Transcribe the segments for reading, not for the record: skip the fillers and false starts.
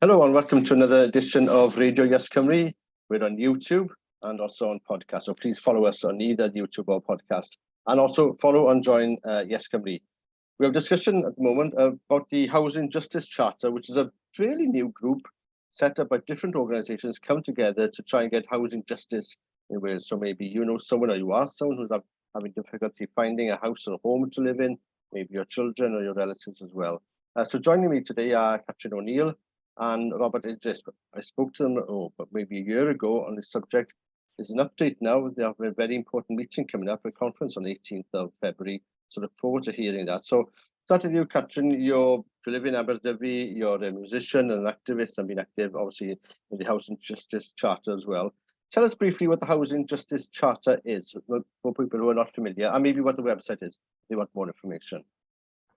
Hello and welcome to another edition of Radio Yes Cymru. We're on YouTube and also on podcast, so please follow us on either YouTube or podcast, and also follow and join Yes Cymru. We have a discussion at the moment about the Housing Justice Charter, which is a fairly new group set up by different organisations come together to try and get housing justice in Wales. So maybe you know someone, or you are someone who's having difficulty finding a house or a home to live in, maybe your children or your relatives as well. So joining me today are Catrin O'Neill and Robat Idris. I spoke to them maybe a year ago on this subject. There's an update now. They have a very important meeting coming up, a conference on the 18th of February. So look forward to hearing that. So starting with you, Catrin, you live in Aberdyfi, you're a musician and an activist and been active obviously in the Housing Justice Charter as well. Tell us briefly what the Housing Justice Charter is for people who are not familiar, and maybe what the website is if they want more information.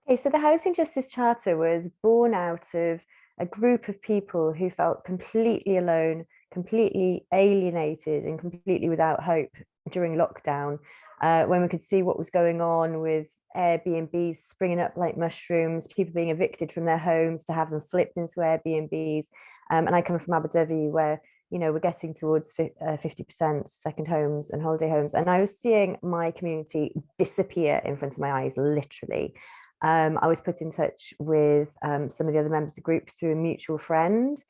Okay, so the Housing Justice Charter was born out of a group of people who felt completely alone, completely alienated and completely without hope during lockdown, when we could see what was going on with Airbnbs springing up like mushrooms, people being evicted from their homes to have them flipped into Airbnbs. And I come from Aberdyfi, where we're getting towards 50% second homes and holiday homes. And I was seeing my community disappear in front of my eyes, literally. I was put in touch with some of the other members of the group through a mutual friend.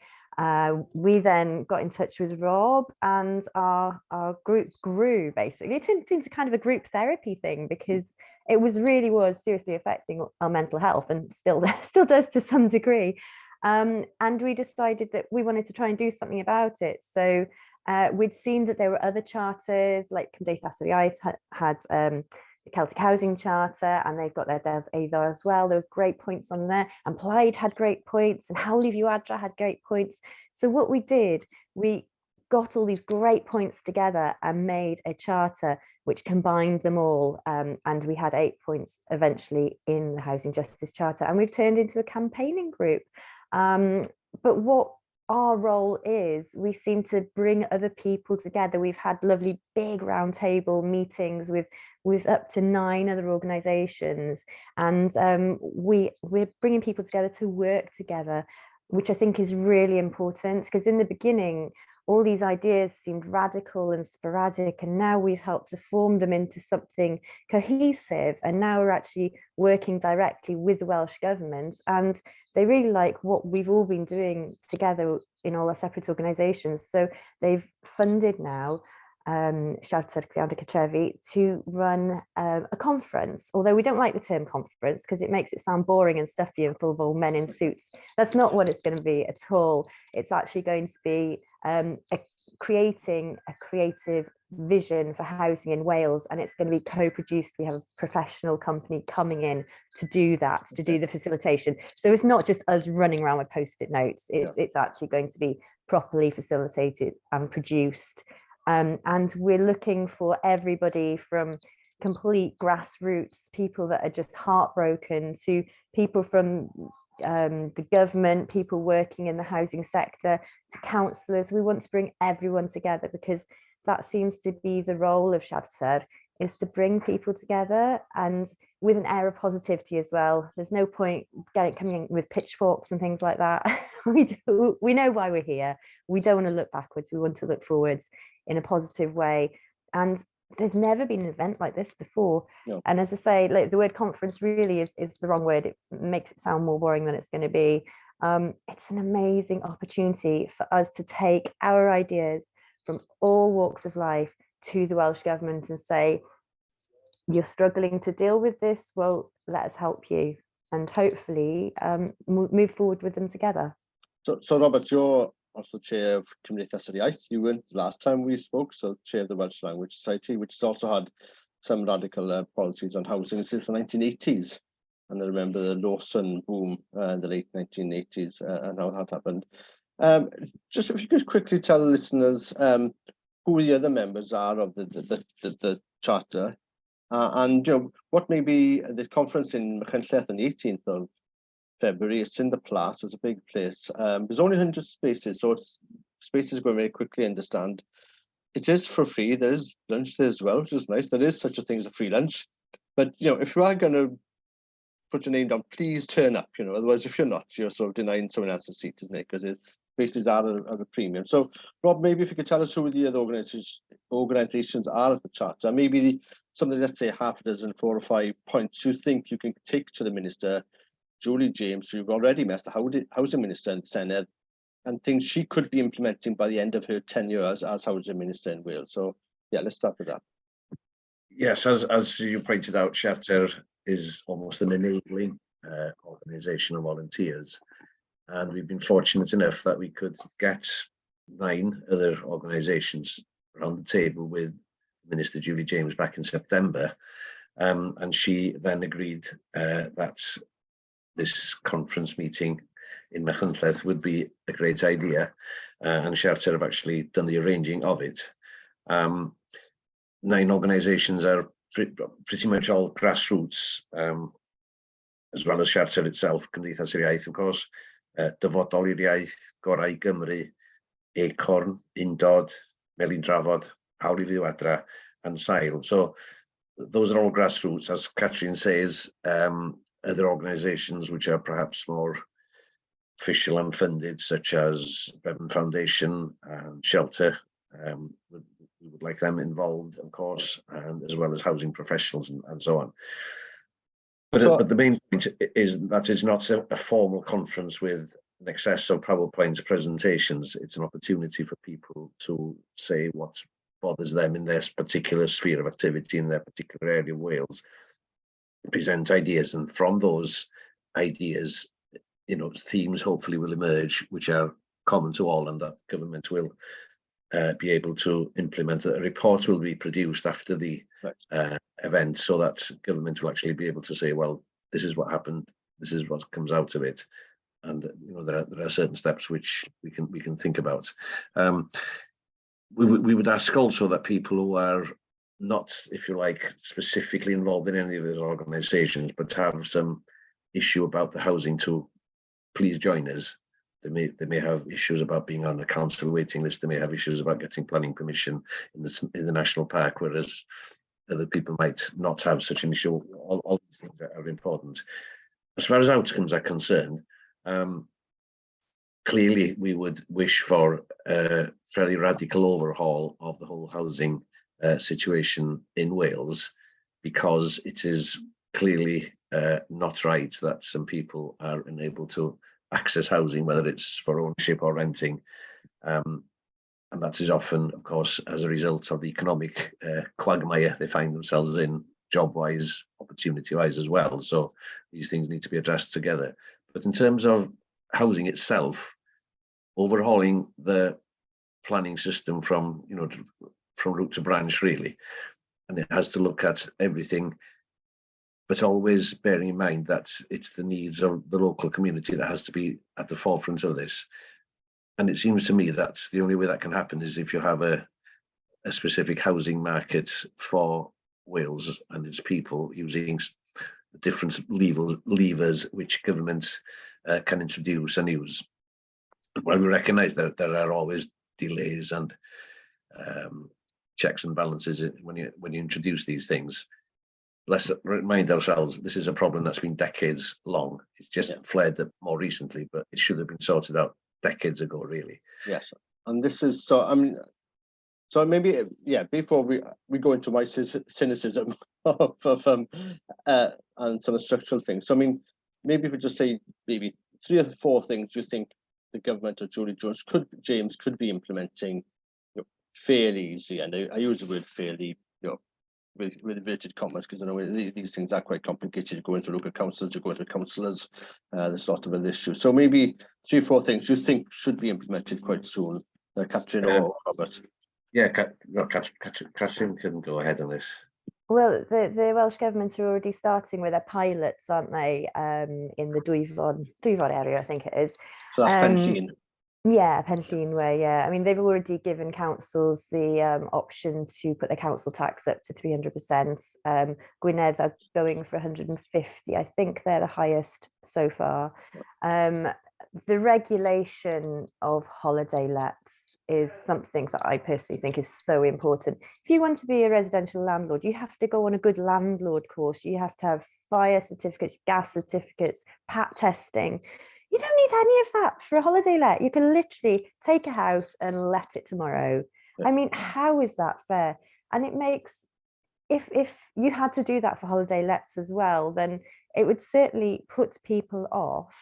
We then got in touch with Rob, and our group grew basically. It turned into kind of a group therapy thing, because it was seriously affecting our mental health, and still does to some degree. And we decided that we wanted to try and do something about it. So we'd seen that there were other charters, like Cymdeithas yr Iaith had Celtic Housing Charter, and they've got their Deddf Eiddo as well. There was great points on there, and Plaid had great points, and Hawley View Adra had great points. So what we did, we got all these great points together and made a charter which combined them all, and we had 8 points eventually in the Housing Justice Charter, and we've turned into a campaigning group. But what our role is, we seem to bring other people together. We've had lovely big roundtable meetings with up to 9 other organisations, and we're bringing people together to work together, which I think is really important, because in the beginning all these ideas seemed radical and sporadic, and now we've helped to form them into something cohesive, and now we're actually working directly with the Welsh Government, and they really like what we've all been doing together in all our separate organisations. So they've funded now Siarter, Cyfiawnder, Cartrefi to run a conference, although we don't like the term conference because it makes it sound boring and stuffy and full of old men in suits. That's not what it's going to be at all. It's actually going to be creating a creative vision for housing in Wales, and it's going to be co-produced. We have a professional company coming in to do that, to do the facilitation. So it's not just us running around with post-it notes. It's actually going to be properly facilitated and produced. And we're looking for everybody from complete grassroots, people that are just heartbroken, to people from the government, people working in the housing sector, to councillors. We want to bring everyone together, because that seems to be the role of Siarter, is to bring people together, and with an air of positivity as well. There's no point coming in with pitchforks and things like that. We know why we're here. We don't want to look backwards. We want to look forwards in a positive way. And there's never been an event like this before. No. And as I say, like, the word conference really is the wrong word. It makes it sound more boring than it's going to be. It's an amazing opportunity for us to take our ideas from all walks of life to the Welsh Government and say, you're struggling to deal with this, well, let us help you, and hopefully move forward with them together. So Robert, you're also chair of Cymdeithas yr Iaith. You weren't last time we spoke, so chair of the Welsh Language Society, which has also had some radical policies on housing since the 1980s. And I remember the Lawson boom in the late 1980s and how that happened. Just if you could quickly tell listeners who the other members are of the charter, and what may be this conference in Machynlleth on the 18th of February. It's in the Plas, so it's a big place. There's only 100 spaces, so spaces going very quickly, I understand. It is for free. There is lunch there as well, which is nice. There is such a thing as a free lunch. But if you are going to put your name down, please turn up, otherwise if you're not, you're sort of denying someone else's seat, isn't it? Because it places are at a premium. So Rob, maybe if you could tell us who the other organisations are at the charter, maybe something, let's say half a dozen, 4 or 5 points you think you can take to the Minister, Julie James, who you've already met the Housing Minister in the Senedd, and things she could be implementing by the end of her tenure as Housing Minister in Wales. So yeah, let's start with that. Yes, as you pointed out, Siarter is almost an enabling organisation of volunteers, and we've been fortunate enough that we could get 9 other organisations around the table with Minister Julie James back in September, and she then agreed that this conference meeting in Machynlleth would be a great idea, and Siarter have actually done the arranging of it. 9 organisations are pretty much all grassroots, as well as Siarter itself, Cymdeithas yr Iaith, of course, Dyfodol i'r Iaith, Gorau Gymru, Acorn, Undod, Melin Drafod, Hawl I Fyw Adra, and Sail. So those are all grassroots. As Catrin says, other organisations which are perhaps more official and funded, such as Bevan Foundation and Shelter, we would like them involved, of course, and as well as housing professionals and so on. But the main point is that it's not a formal conference with an excess of PowerPoint presentations. It's an opportunity for people to say what bothers them in their particular sphere of activity in their particular area of Wales, present ideas, and from those ideas, themes hopefully will emerge which are common to all, and that government will be able to implement. A report will be produced after the event, so that government will actually be able to say, well, this is what happened, this is what comes out of it, and there are certain steps which we can think about. We would ask also that people who are not, if you like, specifically involved in any of those organisations, but have some issue about the housing, to please join us. They may have issues about being on a council waiting list. They may have issues about getting planning permission in the national park, whereas other people might not have such an issue. All these things are important. As far as outcomes are concerned, clearly we would wish for a fairly radical overhaul of the whole housing situation in Wales, because it is clearly not right that some people are unable to access housing, whether it's for ownership or renting, and that is often, of course, as a result of the economic quagmire they find themselves in, job-wise, opportunity-wise as well. So these things need to be addressed together. But in terms of housing itself, overhauling the planning system from root to branch, really, and it has to look at everything, but always bearing in mind that it's the needs of the local community that has to be at the forefront of this. And it seems to me that the only way that can happen is if you have a specific housing market for Wales and its people, using the different levers which governments can introduce and use. While we recognise that there are always delays and checks and balances when you introduce these things, let's remind ourselves this is a problem that's been decades long. It's just flared up more recently, but it should have been sorted out decades ago, really. Yes, and this is so maybe before we go into my cynicism of and some structural things. So maybe if we just say maybe 3 or 4 things you think the government of Julie James could be implementing fairly easily, and I use the word fairly, with inverted commas, because I know these things are quite complicated. You're going through local councils, you're going through councillors, there's a lot of other issues. So maybe 3 or 4 things you think should be implemented quite soon. Catrin or Robert? Yeah, Catrin can go ahead on this. Well, the Welsh Government are already starting with their pilots, aren't they, in the Dwyfon area, I think it is. So that's Penllyn. Yeah, Penllyn way, yeah. They've already given councils the option to put their council tax up to 300%. Gwynedd are going for 150. I think they're the highest so far. The regulation of holiday lets is something that I personally think is so important. If you want to be a residential landlord, you have to go on a good landlord course. You have to have fire certificates, gas certificates, PAT testing. You don't need any of that for a holiday let. You can literally take a house and let it tomorrow. I mean, how is that fair? And it makes, if you had to do that for holiday lets as well, then it would certainly put people off,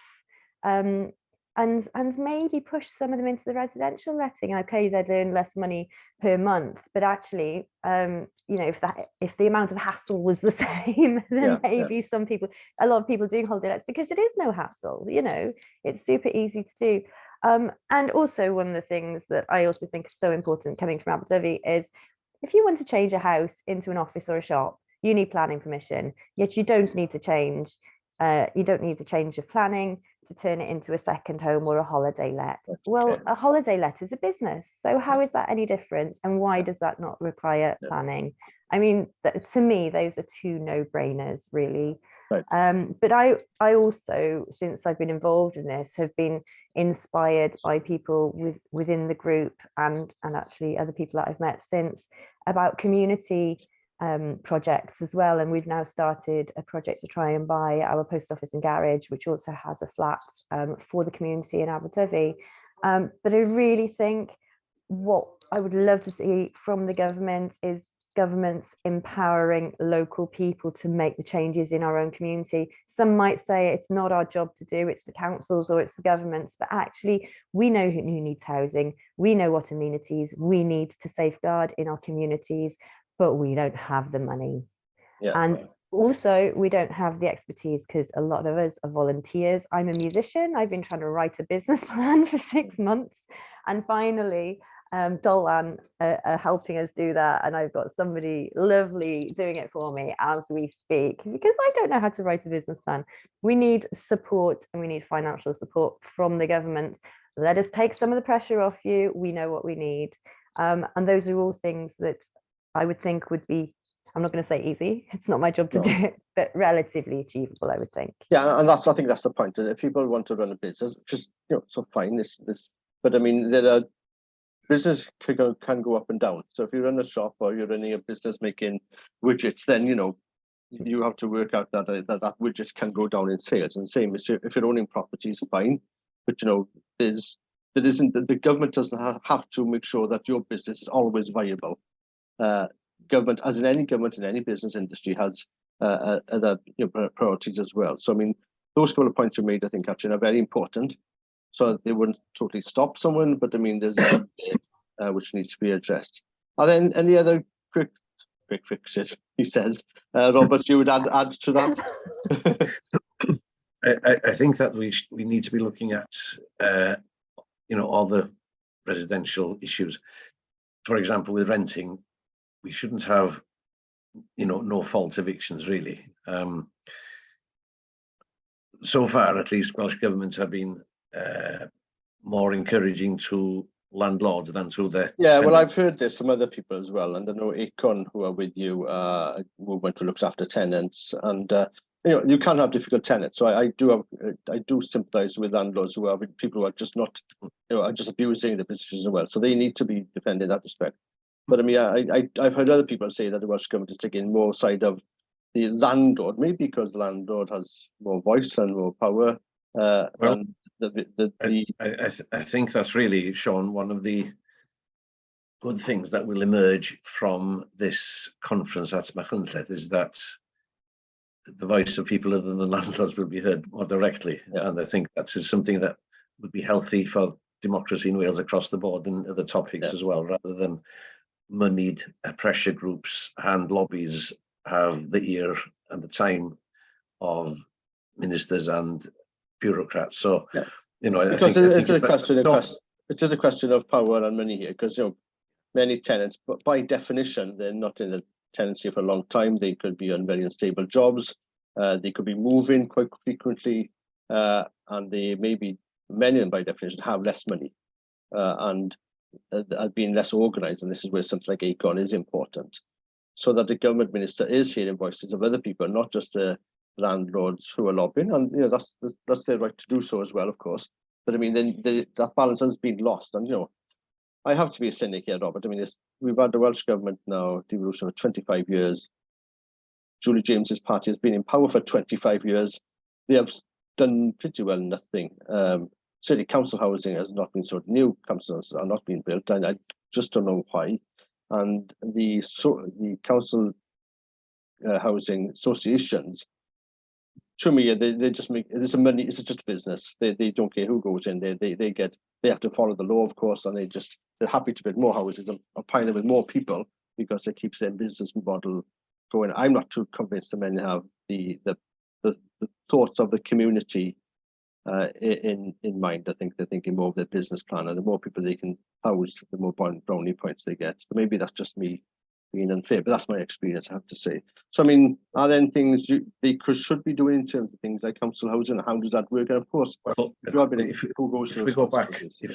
and maybe push some of them into the residential letting. Okay, they'd earn less money per month, but actually, you know, if the amount of hassle was the same, then maybe a lot of people doing holiday lets, because it is no hassle. You know, it's super easy to do. And also, one of the things that I also think is so important coming from Abu Dhabi is, if you want to change a house into an office or a shop, you need planning permission. Yet you don't need to change. You don't need a change of planning to turn it into a second home or a holiday let. Well, a holiday let is a business. So how is that any different? And why does that not require planning? I mean, to me, those are two no-brainers, really. Right. But I also, since I've been involved in this, have been inspired by people within the group and actually other people that I've met since, about community projects as well. And we've now started a project to try and buy our post office and garage, which also has a flat for the community in Abu Dhabi. But I really think what I would love to see from the government is governments empowering local people to make the changes in our own community. Some might say it's not our job to do, it's the councils or it's the governments, but actually we know who needs housing, we know what amenities we need to safeguard in our communities, but we don't have the money. And also we don't have the expertise, because a lot of us are volunteers. I'm a musician, I've been trying to write a business plan for 6 months, and finally Dolan are helping us do that, and I've got somebody lovely doing it for me as we speak, because I don't know how to write a business plan. We need support, and we need financial support from the government. Let us take some of the pressure off you. We know what we need, and those are all things that I would think would be, I'm not going to say easy, it's not my job to do it, but relatively achievable, I would think. Yeah, and I think that's the point. If people want to run a business, just, you know, so fine, but I mean, there are business can go up and down. So if you run a shop or you're running a business making widgets, then, you know, you have to work out that widget can go down in sales. And same as if you're owning properties, fine, but you know, the government doesn't have to make sure that your business is always viable. Government, as in any government in any business industry, has other, you know, priorities as well. So I mean, those couple of points you made, I think, Catrin, are very important. So they wouldn't totally stop someone, but I mean, there's a which needs to be addressed. Are there any other quick fixes, he says? Robert, you would add to that? I think that we need to be looking at, you know, all the residential issues. For example, with renting, we shouldn't have, you know, no fault evictions, really. So far, at least, Welsh governments have been more encouraging to landlords than to the tenants. Well, I've heard this from other people as well, and I know Acon, who are with you, a movement who looks after tenants, and you know, you can have difficult tenants. So I do sympathise with landlords who are people who are just not, you know, are just abusing the positions as well. So they need to be defended in that respect. But I mean, I've heard other people say that the Welsh government is taking more side of the landlord, maybe because the landlord has more voice and more power. Well, I think that's really, Sean, one of the good things that will emerge from this conference at Machynlleth is that the voice of people other than landlords will be heard more directly. And I think that is something that would be healthy for democracy in Wales across the board and other topics as well, rather than moneyed pressure groups and lobbies have the ear and the time of ministers and bureaucrats. So, you know, I think it is a question of power and money here, because, you know, many tenants, but by definition, they're not in a tenancy for a long time. They could be on very unstable jobs. They could be moving quite frequently, and they maybe, many of them by definition, have less money and are being less organised. And this is where something like Acon is important, so that the government minister is hearing voices of other people, not just the landlords who are lobbying. And you know, that's their right to do so as well, of course. But I mean, then that balance has been lost. And you know, I have to be a cynic here, Robert. I mean, we've had the Welsh Government now, devolution, for 25 years. Julie James's party has been in power for 25 years. They have done pretty well nothing. Certainly council housing has not been sorted. New councils are not being built, and I just don't know why. And the council housing associations, to me, they just make it's just a business. They don't care who goes in. They have to follow the law, of course, and they're happy to build more houses and apply them with more people because it keeps their business model going. I'm not too convinced the men have the thoughts of the community in mind. I think they're thinking more of their business plan, and the more people they can house, the more brownie points they get. So maybe that's just me being unfair, but that's my experience, I have to say. So I mean, are there things they should be doing in terms of things like council housing? How does that work? And of course, well, if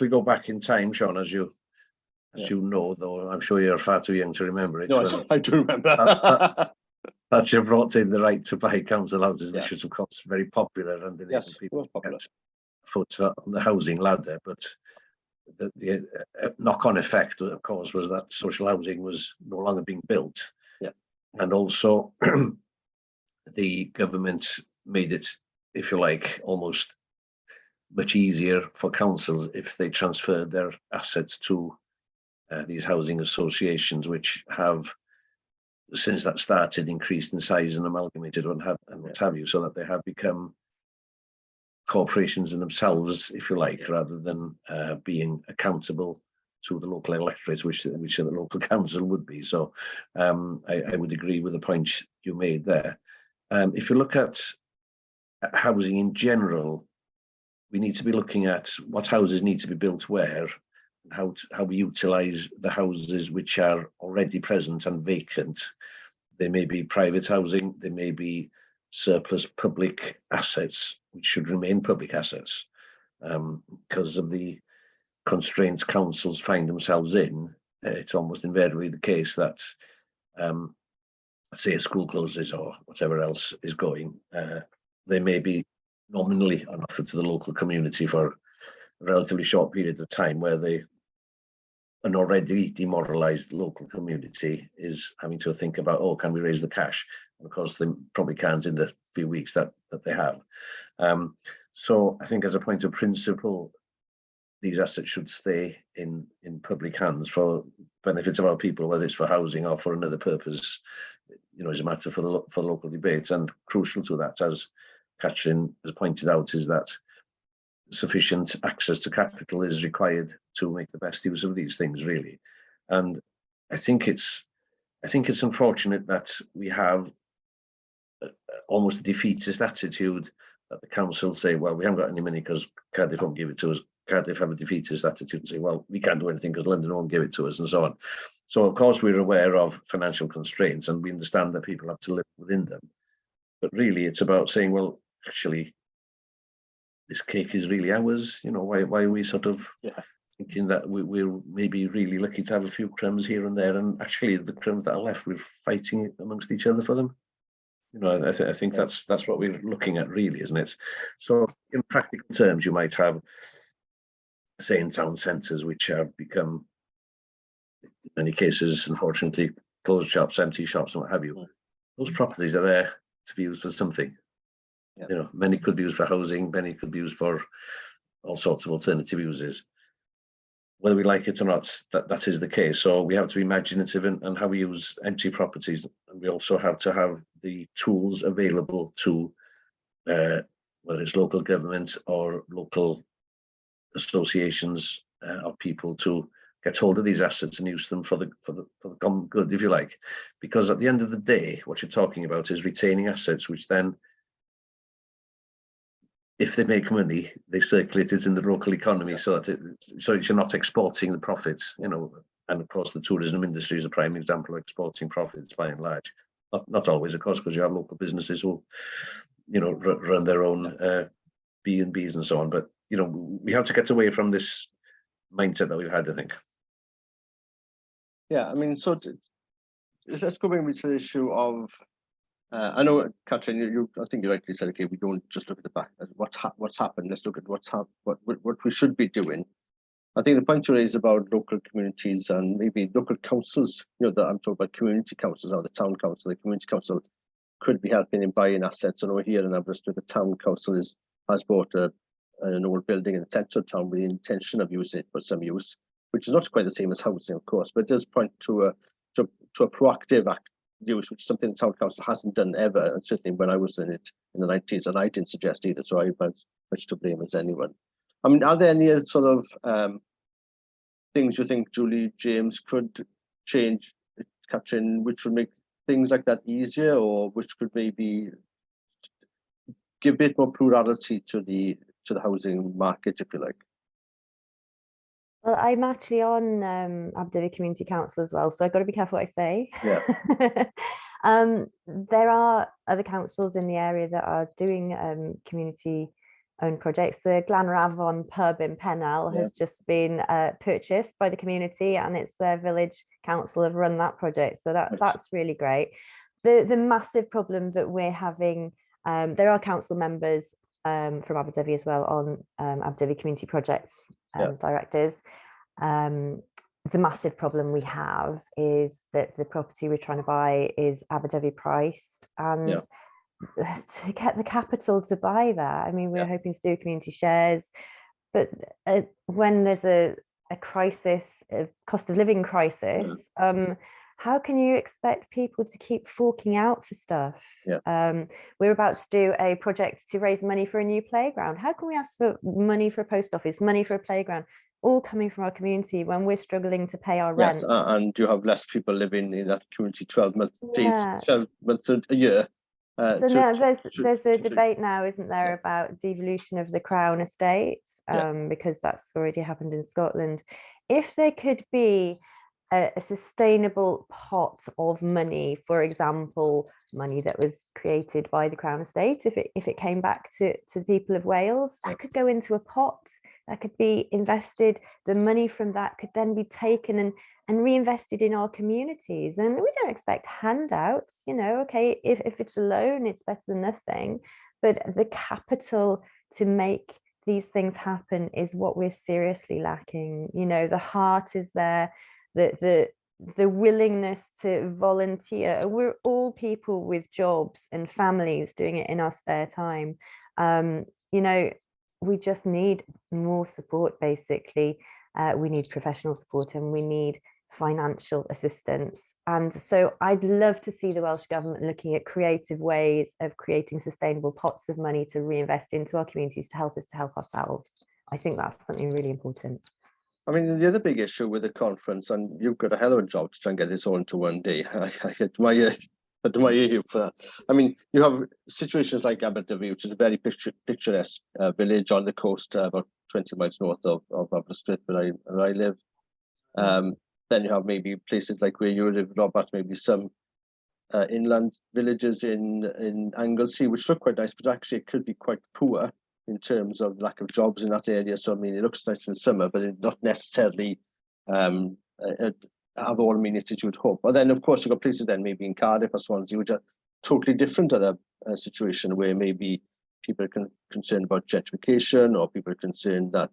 we go back in time, Sean, as you know, though I'm sure you're far too young to remember it. No, I do remember. Thatcher brought in the right to buy council houses, which was of course very popular, and yes, people get foot on the housing ladder. But the knock-on effect, of course, was that social housing was no longer being built, and also the government made it, if you like, almost much easier for councils if they transferred their assets to these housing associations, which have, since that started, increased in size and amalgamated and what have you, so that they have become corporations in themselves, if you like, rather than being accountable to the local electorate, which the local council would be. So I would agree with the point you made there. If you look at housing in general, we need to be looking at what houses need to be built where, and how we utilise the houses which are already present and vacant. They may be private housing, they may be surplus public assets, which should remain public assets. Because of the constraints councils find themselves in, it's almost invariably the case that, say a school closes or whatever else is going, they may be nominally on offer to the local community for a relatively short period of time, where an already demoralised local community is having to think about, oh, can we raise the cash? And of course, they probably can't in the few weeks that they have. So I think, as a point of principle, these assets should stay in public hands for benefit of our people, whether it's for housing or for another purpose. Is a matter for the local debate. And crucial to that, as Catrin has pointed out, is that sufficient access to capital is required to make the best use of these things, really. And I think it's unfortunate that we have almost a defeatist attitude, that the council say, well, we haven't got any money because Cardiff won't give it to us. Cardiff have a defeatist attitude and say, well, we can't do anything because London won't give it to us, and so on. So of course we're aware of financial constraints, and we understand that people have to live within them. But really it's about saying, well, actually, this cake is really ours. Why are we sort of thinking that we're maybe really lucky to have a few crumbs here and there, and actually the crumbs that are left, we're fighting amongst each other for them. I think that's what we're looking at, really, isn't it? So in practical terms, you might have, say, in town centres, which have become, in many cases, unfortunately, closed shops, empty shops, and what have you. Those properties are there to be used for something. Many could be used for housing, many could be used for all sorts of alternative uses. Whether we like it or not, that is the case. So we have to be imaginative in how we use empty properties, and we also have to have the tools available to, whether it's local government or local associations of people, to get hold of these assets and use them for the common good, if you like. Because at the end of the day, what you're talking about is retaining assets, which then, if they make money, they circulate it in the local economy, so that you're not exporting the profits, And of course, the tourism industry is a prime example of exporting profits, by and large. Not always, of course, because you have local businesses who, run their own B&Bs and so on. But we have to get away from this mindset that we've had, I think. Yeah, I mean, so let's go maybe to the issue of. I know, Catrin, I think you rightly said, okay, we don't just look at the back. What's happened? Let's look at what we should be doing. I think the point you raised about local communities and maybe local councils, that I'm talking about community councils or the town council, the community council could be helping in buying assets. I know here in Aberystwyth, the town council has bought an old building in the centre of town with the intention of using it for some use, which is not quite the same as housing, of course, but it does point to a proactive use, which is something the town council hasn't done ever, and certainly when I was in it in the 90s, and I didn't suggest either, so I'm as much to blame as anyone. I mean, are there any sort of things you think Julie James could change, Catrin, which would make things like that easier, or which could maybe give a bit more plurality to the housing market, if you like? Well, I'm actually on Aberdyfi Community Council as well, so I've got to be careful what I say. Yeah. There are other councils in the area that are doing community-owned projects. The Glanravon pub in Pennell has just been purchased by the community, and it's their village council have run that project. So that's really great. The massive problem that we're having, there are council members from Aberdyfi as well on Aberdyfi Community Projects directors. The massive problem we have is that the property we're trying to buy is Aberdyfi priced, and to get the capital to buy that, I mean, we're hoping to do community shares, but when there's a crisis, a cost of living crisis, how can you expect people to keep forking out for stuff? We're about to do a project to raise money for a new playground. How can we ask for money for a post office, money for a playground, all coming from our community when we're struggling to pay our rent? And you have less people living in that community 12 months, 12 months a year. So now there's a debate now, isn't there, about devolution of the Crown estate, because that's already happened in Scotland. If there could be a sustainable pot of money, for example, money that was created by the Crown estate, if it came back to the people of Wales, that could go into a pot that could be invested. The money from that could then be taken and reinvested in our communities. And we don't expect handouts, okay, if it's a loan, it's better than nothing. But the capital to make these things happen is what we're seriously lacking. The heart is there, the willingness to volunteer. We're all people with jobs and families doing it in our spare time. We just need more support, basically. We need professional support, and we need financial assistance. And so I'd love to see the Welsh Government looking at creative ways of creating sustainable pots of money to reinvest into our communities to help us to help ourselves. I think that's something really important. I mean, the other big issue with the conference, and you've got a hell of a job to try and get this all into one day. I admire you for that. I mean, you have situations like Aberdyfi, which is a very picturesque village on the coast, about 20 miles north of Aberystwyth, where I live. Then you have maybe places like where you live, Robat, maybe some inland villages in Anglesey, which look quite nice, but actually it could be quite poor in terms of lack of jobs in that area. So I mean, it looks nice in summer, but it's not necessarily have all amenities you would hope. But then, of course, you've got places then maybe in Cardiff or Swansea, which are totally different to the situation, where maybe people are concerned about gentrification, or people are concerned that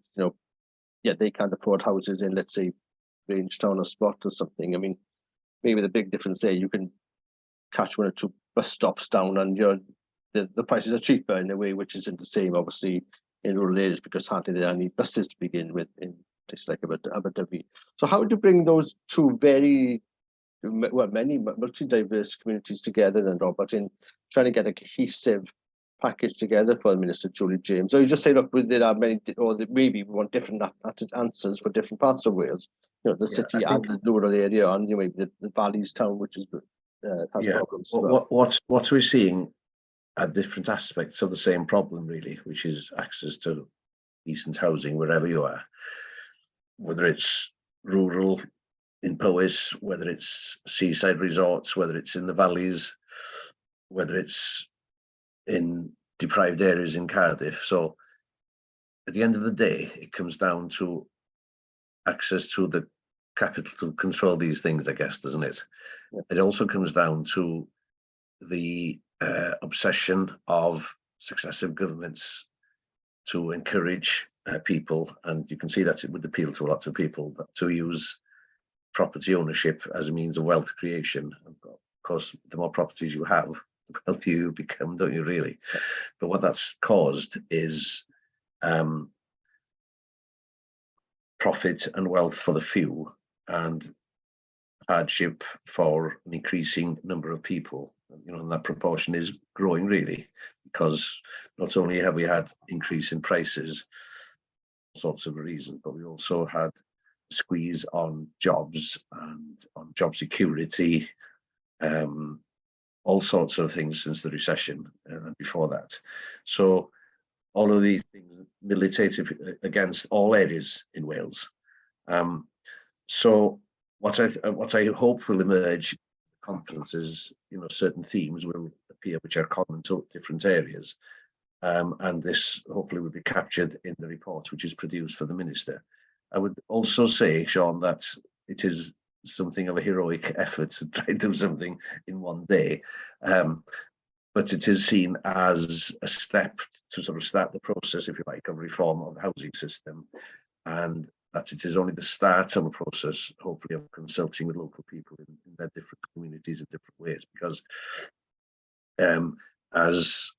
they can't afford houses in, let's say, Rangetown or Spot or something. I mean, maybe the big difference there, you can catch 1 or 2 bus stops down, and the prices are cheaper in a way which isn't the same, obviously, in rural areas, because hardly there are any buses to begin with in places like Aberdyfi. So how would you bring those two many multi-diverse communities together then, Robert, in trying to get a cohesive package together for Minister Julie James? Or you just say, look, there are many, or maybe we want different answers for different parts of Wales, the city and the rural area, and maybe the Valleys town, which is has problems. What we're seeing are different aspects of the same problem, really, which is access to decent housing wherever you are, whether it's rural in Powys, whether it's seaside resorts, whether it's in the valleys, whether it's in deprived areas in Cardiff. So at the end of the day, it comes down to access to the capital to control these things, I guess, doesn't it? Yeah. It also comes down to the obsession of successive governments to encourage people, and you can see that it would appeal to lots of people, to use property ownership as a means of wealth creation. Of course, the more properties you have, the wealthier you become, don't you, really? But what that's caused is profit and wealth for the few, and hardship for an increasing number of people. And that proportion is growing, really, because not only have we had increase in prices, sorts of reasons, but we also had a squeeze on jobs and on job security, all sorts of things since the recession and before that. So all of these things militate against all areas in Wales. So what I hope will emerge in the conference is, certain themes will appear which are common to different areas. And this hopefully will be captured in the report which is produced for the Minister. I would also say, Sean, that it is something of a heroic effort to try to do something in one day. But it is seen as a step to sort of start the process, if you like, of reform of the housing system, and that it is only the start of a process, hopefully, of consulting with local people in their different communities in different ways, because as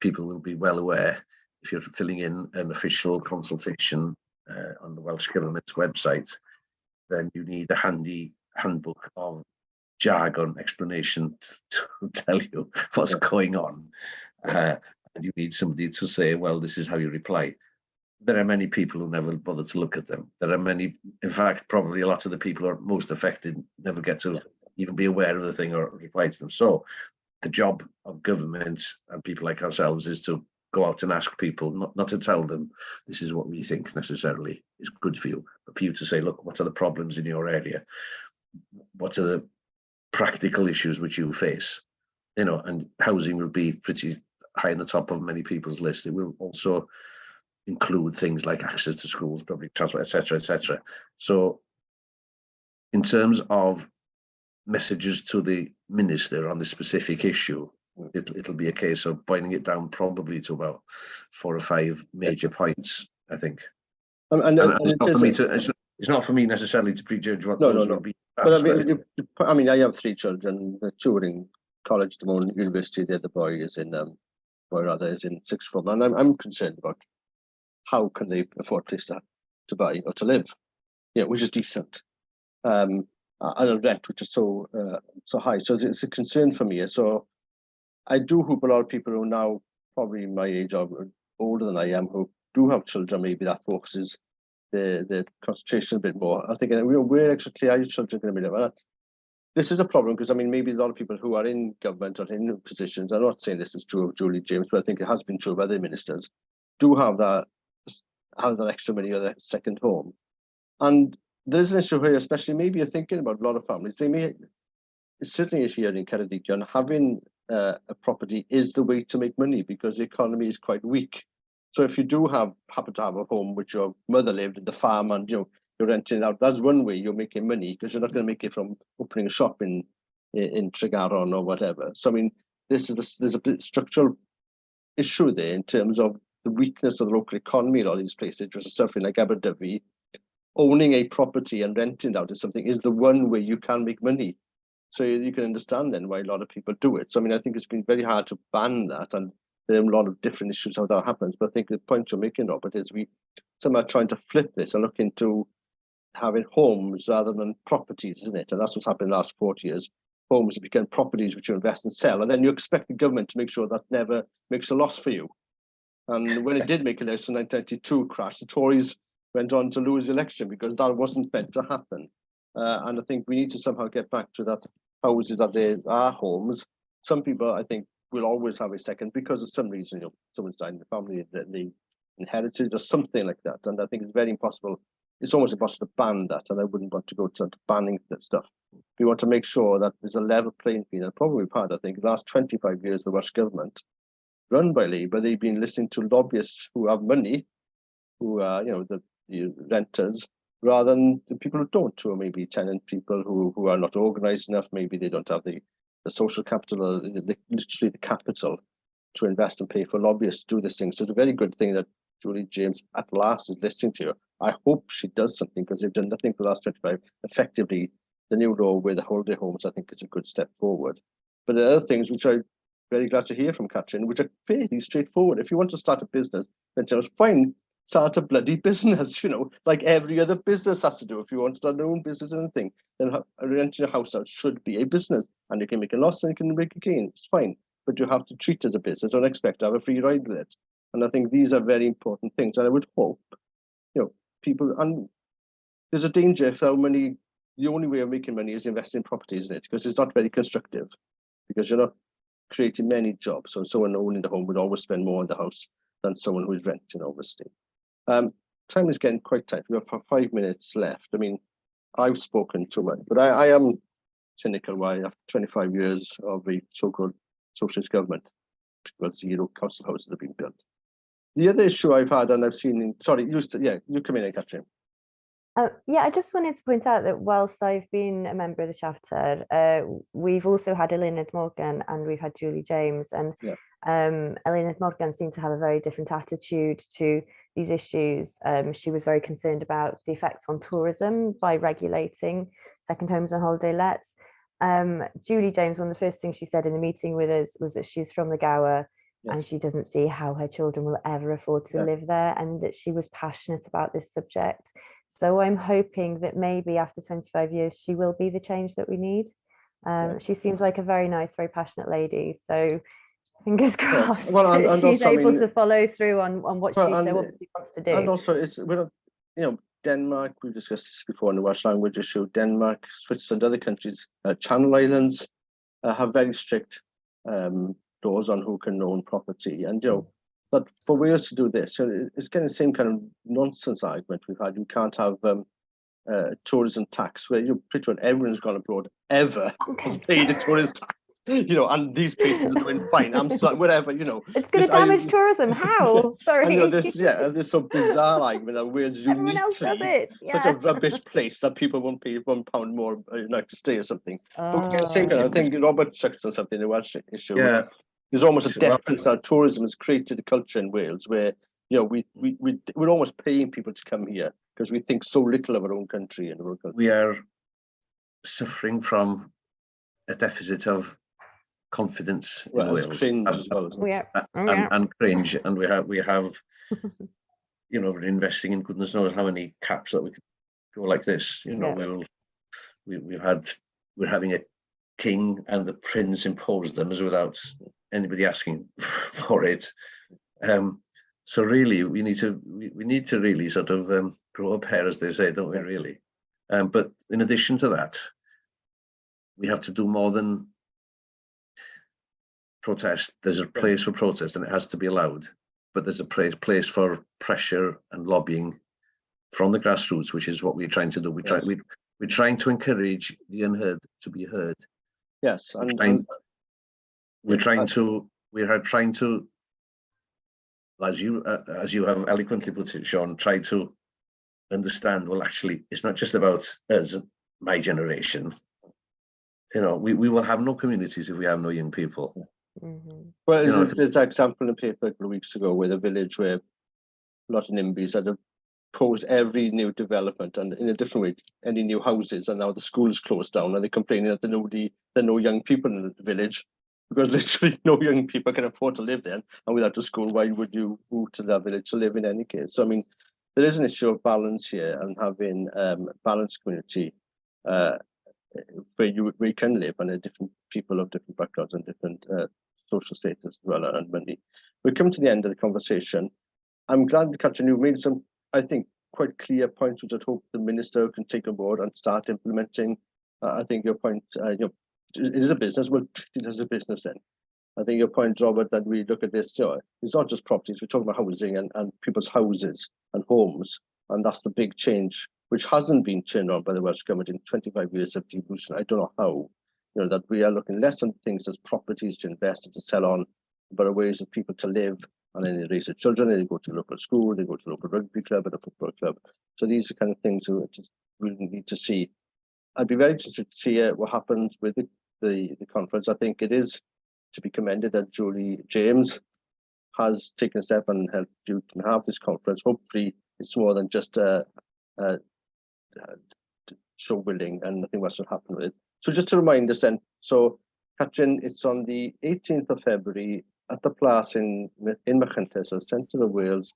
people will be well aware, if you're filling in an official consultation on the Welsh Government's website, then you need a handy handbook of jargon explanation to tell you what's going on. And you need somebody to say, well, this is how you reply. There are many people who never bother to look at them. There are many, in fact, probably a lot of the people who are most affected never get to even be aware of the thing or reply to them. So the job of government and people like ourselves is to go out and ask people, not to tell them this is what we think necessarily is good for you, but for you to say, look, what are the problems in your area? What are the practical issues which you face? And housing will be pretty high on the top of many people's list. It will also include things like access to schools, public transport, etc., etc. So in terms of messages to the Minister on this specific issue, it'll be a case of boiling it down probably to about 4 or 5 major points, I think. And it's not for me necessarily to prejudge what those will be. But I mean, I have 3 children. The 2 are in college at the moment, university. The other boy is in, is in 6th form, and I'm concerned about how can they afford a place to buy or to live, which is decent, and a rent which is so high. So it's a concern for me. So I do hope a lot of people who are now probably my age or older than I am, who do have children, maybe that focuses the concentration a bit more. I think, where exactly are your children going to be living? This is a problem because, I mean, maybe a lot of people who are in government or in positions, I'm not saying this is true of Julie James, but I think it has been true of other ministers, do have that extra money or that second home. And there's an issue here, especially maybe you're thinking about a lot of families. It's certainly an issue here in Ceredigion, having a property is the way to make money because the economy is quite weak. So if you do happen to have a home which your mother lived in the farm and you're renting out, that's one way you're making money because you're not going to make it from opening a shop in Tregaron or whatever. So I mean, there's a bit structural issue there in terms of the weakness of the local economy in all these places, which is something like Aberdyfi. Owning a property and renting out is the one way you can make money. So you can understand then why a lot of people do it. So I mean, I think it's been very hard to ban that, and there are a lot of different issues how that happens. But I think the point you're making, Robert, is we somehow trying to flip this and look into having homes rather than properties, isn't it? And that's what's happened in the last 40 years. Homes have become properties which you invest and sell, and then you expect the government to make sure that never makes a loss for you. And when it did make a loss in 1992 crash, the Tories went on to lose the election because that wasn't meant to happen. And I think we need to somehow get back to that houses that they are homes. Some people, I think, will always have a second because of some reason, someone's died in the family, they inherited or something like that. And I think it's very impossible. It's almost impossible to ban that, and I wouldn't want to go to banning that stuff. We want to make sure that there's a level playing field. And probably we've had, I think, the last 25 years, the Welsh Government, run by Labour, they've been listening to lobbyists who have money, who are, the renters, rather than the people who don't, who are maybe tenant people who are not organised enough. Maybe they don't have the social capital, or literally the capital to invest and pay for lobbyists to do this thing. So it's a very good thing that Julie James at last is listening to you. I hope she does something, because they've done nothing for the last 25. Effectively, the new law with the holiday homes, I think, is a good step forward. But there are other things which I'm very glad to hear from Catrin, which are fairly straightforward. If you want to start a business, then just fine, start a bloody business, like every other business has to do. If you want to start your own business or anything, then renting a house out should be a business, and you can make a loss and you can make a gain. It's fine, but you have to treat it as a business. Don't expect to have a free ride with it. And I think these are very important things. And I would hope, people, and there's a danger if the only way of making money is investing in property, isn't it? Because it's not very constructive, because you're not creating many jobs. So someone owning the home would always spend more on the house than someone who's renting, obviously. Time is getting quite tight. We have 5 minutes left. I mean, I've spoken too much, but I am cynical why after 25 years of a so-called socialist government, because 0 council houses have been built. The other issue I've had, and I've seen, you come in, Catrin. I just wanted to point out that whilst I've been a member of the chapter, we've also had Eluned Morgan and we've had Julie James, and Eluned Morgan seemed to have a very different attitude to these issues. She was very concerned about the effects on tourism by regulating second homes and holiday lets. Julie James, one of the first things she said in the meeting with us was that she's from the Gower, and she doesn't see how her children will ever afford to live there, and that she was passionate about this subject. So I'm hoping that maybe after 25 years, she will be the change that we need. She seems like a very nice, very passionate lady. So fingers crossed that she's able to follow through on what she so obviously wants to do. And also, Denmark, we've discussed this before in the Welsh language issue, Denmark, Switzerland, other countries, Channel Islands have very strict laws on who can own property. And, but for Wales to do this, it's getting the same kind of nonsense argument we've had. You can't have tourism tax, where you're pretty much everyone's gone abroad ever has paid a tourism tax. And these places are doing fine. I'm sorry, whatever, It's going to damage tourism. How? Sorry. And this so bizarre argument that Wales is everyone else does it. Such a rubbish place that people won't pay £1 more to stay or something. Okay, same kind. I think Robert touched on something in the Welsh issue. Yeah. There's almost a deference that tourism has created a culture in Wales where we're almost paying people to come here because we think so little of our own country and our own culture. We are suffering from a deficit of confidence in Wales, cringe as well, and cringe, and we have we're investing in goodness knows how many caps that we could go like this. We're having a king and the prince imposed them as without anybody asking for it. So really, we need to really sort of grow a pair, as they say, don't we? Really, but in addition to that, we have to do more than protest. There's a place for protest, and it has to be allowed. But there's a place for pressure and lobbying from the grassroots, which is what we're trying to do. We're trying to encourage the unheard to be heard. Yes, we're trying to, as you have eloquently put it, Sean, try to understand. Well, actually, it's not just about us, my generation. We will have no communities if we have no young people. Mm-hmm. Well, there's an example in the paper a couple of weeks ago with a village where a lot of NIMBYs had opposed every new development, and in a different way, any new houses, and now the school's closed down, and they're complaining that there are no young people in the village, because literally no young people can afford to live there, and without a school, why would you move to that village to live in any case? So, I mean, there is an issue of balance here, and having a balanced community where you can live, and different people of different backgrounds and different social status as well, and money. We're coming to the end of the conversation. I'm glad, Catrin, you've made some, I think, quite clear points which I hope the minister can take on board and start implementing. I think your point, it is a business. Well, it is a business then. I think your point, Robert, that we look at this, it's not just properties. We're talking about housing and people's houses and homes, and that's the big change, which hasn't been turned on by the Welsh Government in 25 years of devolution. I don't know how. That we are looking less on things as properties to invest and to sell on, but ways of people to live, and then they raise their children, and they go to a local school, they go to a local rugby club and a football club. So these are kind of things we just really need to see. I'd be very interested to see what happens with the conference. I think it is to be commended that Julie James has taken a step and helped you to have this conference. Hopefully, it's more than just a show building and nothing else will happen with it. So just to remind us then, so Catrin, it's on the 18th of February at the Place in Machynlleth, so centre of Wales.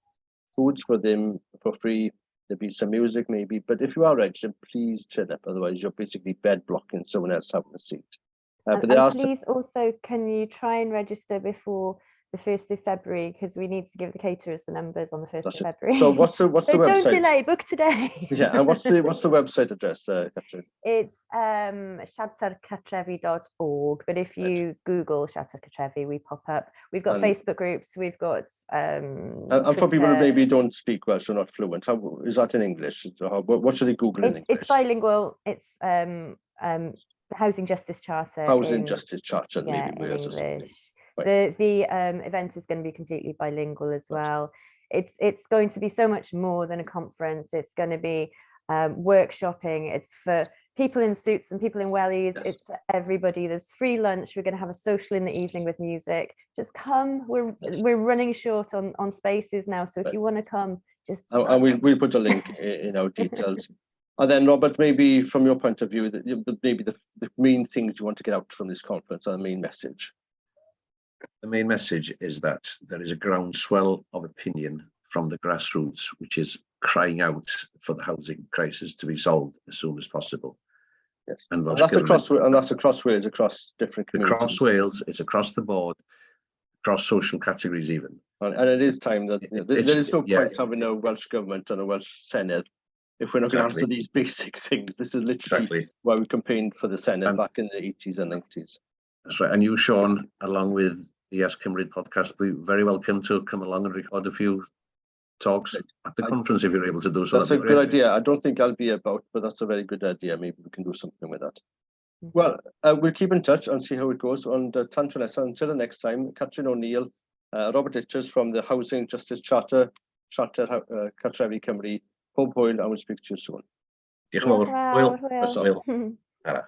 Foods for them for free. There'll be some music maybe, but if you are registered, please turn up. Otherwise, you're basically bed blocking someone else having a seat. But there are please also, can you try and register before the 1st of February, because we need to give the caterers the numbers on the 1st of February. So what's the so website? Don't delay, book today. Yeah, and what's the website address, Catrin? It's siartercartrefi.org, but if you Google Siarter Cartrefi, we pop up. We've got Facebook groups, we've got and for people who maybe don't speak Welsh or not fluent, how is that in English? What should they Google in English? It's bilingual. It's the Housing Justice Charter. Housing Justice Charter, yeah, maybe Wales or something. Right. The event is going to be completely bilingual as well. It's going to be so much more than a conference. It's going to be workshopping. It's for people in suits and people in wellies. Yes. It's for everybody. There's free lunch. We're going to have a social in the evening with music. Just come. We're running short on spaces now, so if you want to come, just and we'll put a link in our details. And then, Robert, maybe from your point of view, maybe the main things you want to get out from this conference, or the main message. The main message is that there is a groundswell of opinion from the grassroots, which is crying out for the housing crisis to be solved as soon as possible. Yes. And that's across Wales, across different communities. Across Wales, it's across the board, across social categories even. And it is time that there is no point having a Welsh government and a Welsh Senedd if we're not going to answer these basic things. This is literally why we campaigned for the Senedd back in the 80s and 90s. That's right. And you, Sean, along with the Yes Cymru podcast, be very welcome to come along and record a few talks at the conference if you're able to do so. That's a good idea. I don't think I'll be about, but that's a very good idea. Maybe we can do something with that. Well, we'll keep in touch and see how it goes. And until the next time, Catrin O'Neill, Robat Idris from the Housing Justice Charter, Cartrefi Cymru, pob hwyl, and we'll speak to you soon. Diolch yn fawr. Hwyl.